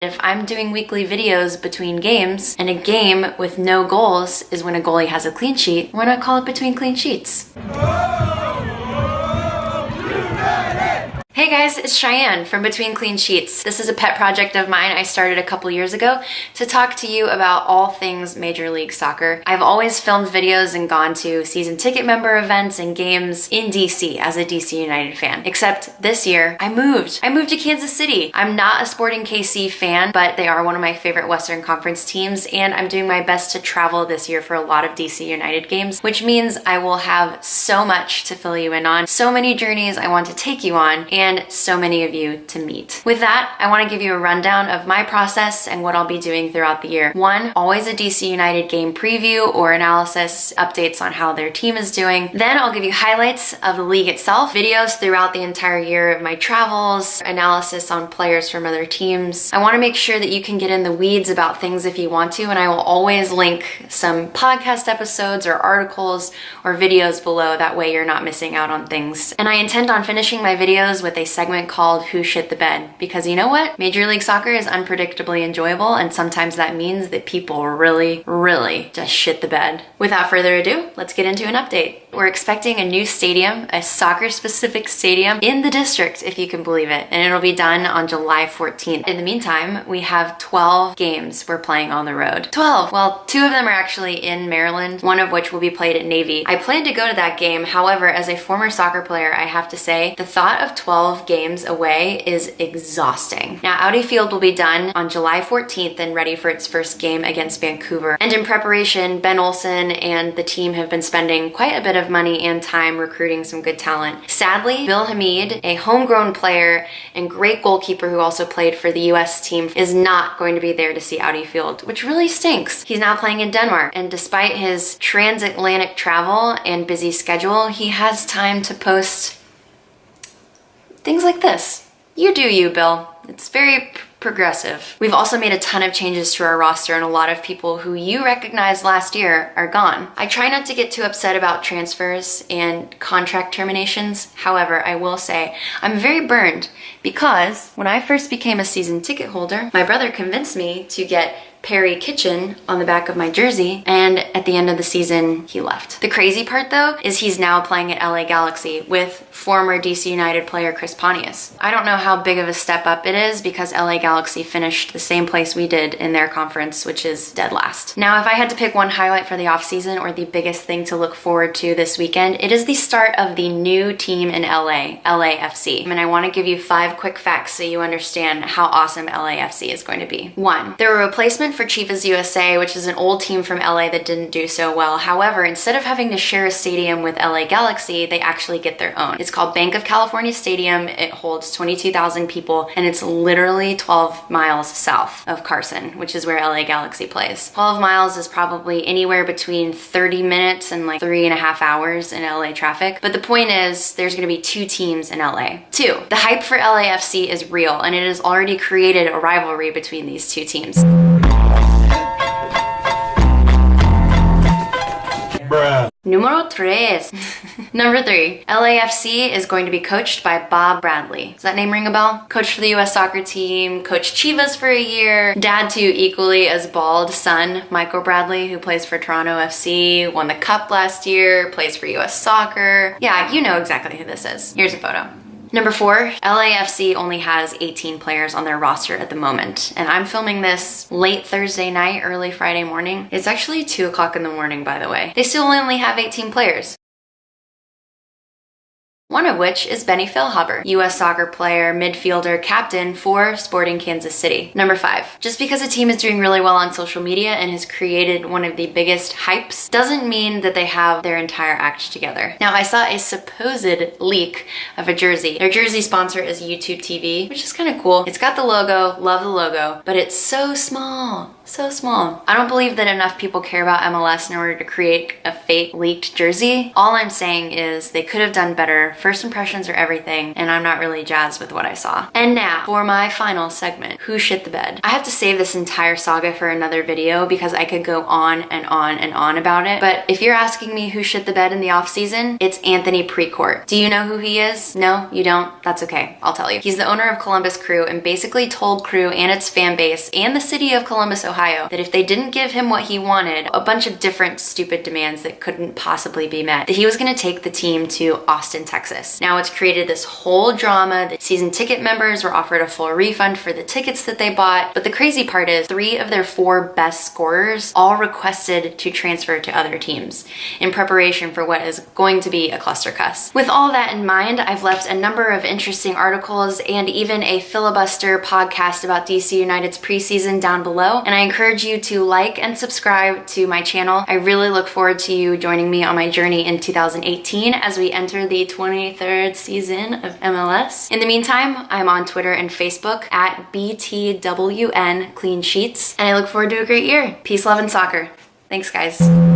If I'm doing weekly videos between games and a game with no goals is when a goalie has a clean sheet, why not call it between clean sheets? Hey guys, it's Cheyenne from Between Clean Sheets. This is a pet project of mine I started a couple years ago to talk to you about all things Major League Soccer. I've always filmed videos and gone to season ticket member events and games in DC as a DC United fan. Except this year, I moved. I moved to Kansas City. I'm not a Sporting KC fan, but they are one of my favorite Western Conference teams, and I'm doing my best to travel this year for a lot of DC United games, which means I will have so much to fill you in on, so many journeys I want to take you on, and so many of you to meet. With that, I want to give you a rundown of my process and what I'll be doing throughout the year. One, always a DC United game preview or analysis, updates on how their team is doing. Then I'll give you highlights of the league itself, videos throughout the entire year of my travels, analysis on players from other teams. I want to make sure that you can get in the weeds about things if you want to, and I will always link some podcast episodes or articles or videos below. That way you're not missing out on things. And I intend on finishing my videos with a segment called Who Shit the Bed, because you know what? Major League Soccer is unpredictably enjoyable, and sometimes that means that people really just shit the bed. Without further ado, let's get into an update. We're expecting a new stadium, a soccer-specific stadium in the district, if you can believe it, and it'll be done on July 14th. In the meantime, we have 12 games we're playing on the road. 12! Well, 2 of them are actually in Maryland, one of which will be played at Navy. I plan to go to that game. However, as a former soccer player, I have to say, the thought of 12 games away is exhausting. Now, Audi Field will be done on July 14th and ready for its first game against Vancouver. And in preparation, Ben Olsen and the team have been spending quite a bit of money and time recruiting some good talent. Sadly, Bill Hamid, a homegrown player and great goalkeeper who also played for the US team, is not going to be there to see Audi Field, which really stinks. He's now playing in Denmark, and despite his transatlantic travel and busy schedule, he has time to post things like this. You do you, Bill. It's very progressive. We've also made a ton of changes to our roster, and a lot of people who you recognized last year are gone. I try not to get too upset about transfers and contract terminations. However, I will say I'm very burned because when I first became a season ticket holder, my brother convinced me to get Perry Kitchen on the back of my jersey, and at the end of the season, he left. The crazy part though is he's now playing at LA Galaxy with former DC United player Chris Pontius. I don't know how big of a step up it is because LA Galaxy finished the same place we did in their conference, which is dead last. Now, if I had to pick one highlight for the offseason or the biggest thing to look forward to this weekend, it is the start of the new team in LA, LAFC. And I want to give you 5 quick facts so you understand how awesome LAFC is going to be. 1, they're a replacement for Chivas USA, which is an old team from LA that didn't do so well. However, instead of having to share a stadium with LA Galaxy, they actually get their own. It's called Bank of California Stadium. It holds 22,000 people, and it's literally 12 miles south of Carson, which is where LA Galaxy plays. 12 miles is probably anywhere between 30 minutes and like 3.5 hours in LA traffic. But the point is, there's gonna be 2 teams in LA. 2, the hype for LAFC is real, and it has already created a rivalry between these 2 teams. Bruh. Numero 3. Number 3, LAFC is going to be coached by Bob Bradley. Does that name ring a bell? Coached for the US soccer team, coached Chivas for a year, dad to equally as bald son, Michael Bradley, who plays for Toronto FC, won the cup last year, plays for US soccer. Yeah, you know exactly who this is. Here's a photo. Number 4, LAFC only has 18 players on their roster at the moment, and I'm filming this late Thursday night, early Friday morning. It's actually 2 o'clock in the morning, by the way. They still only have 18 players. One of which is Benny Feilhaber, US soccer player, midfielder, captain for Sporting Kansas City. Number 5, just because a team is doing really well on social media and has created one of the biggest hypes doesn't mean that they have their entire act together. Now, I saw a supposed leak of a jersey. Their jersey sponsor is YouTube TV, which is kind of cool. It's got the logo, love the logo, but it's so small. So small. I don't believe that enough people care about MLS in order to create a fake leaked jersey. All I'm saying is they could have done better First impressions are everything, and I'm not really jazzed with what I saw. And now, for my final segment, who shit the bed? I have to save this entire saga for another video because I could go on and on and on about it, but if you're asking me who shit the bed in the off-season, it's Anthony Precourt. Do you know who he is? No, you don't? That's okay, I'll tell you. He's the owner of Columbus Crew and basically told Crew and its fan base and the city of Columbus, Ohio, that if they didn't give him what he wanted, a bunch of different stupid demands that couldn't possibly be met, that he was gonna take the team to Austin, Texas. Now it's created this whole drama. The season ticket members were offered a full refund for the tickets that they bought, but the crazy part is 3 of their 4 best scorers all requested to transfer to other teams in preparation for what is going to be a cluster cuss. With all that in mind, I've left a number of interesting articles and even a filibuster podcast about DC United's preseason down below, and I encourage you to like and subscribe to my channel. I really look forward to you joining me on my journey in 2018 as we enter the 23rd season of MLS. In the meantime, I'm on Twitter and Facebook at BTWN Clean Sheets, and I look forward to a great year. Peace, love, and soccer. Thanks, guys.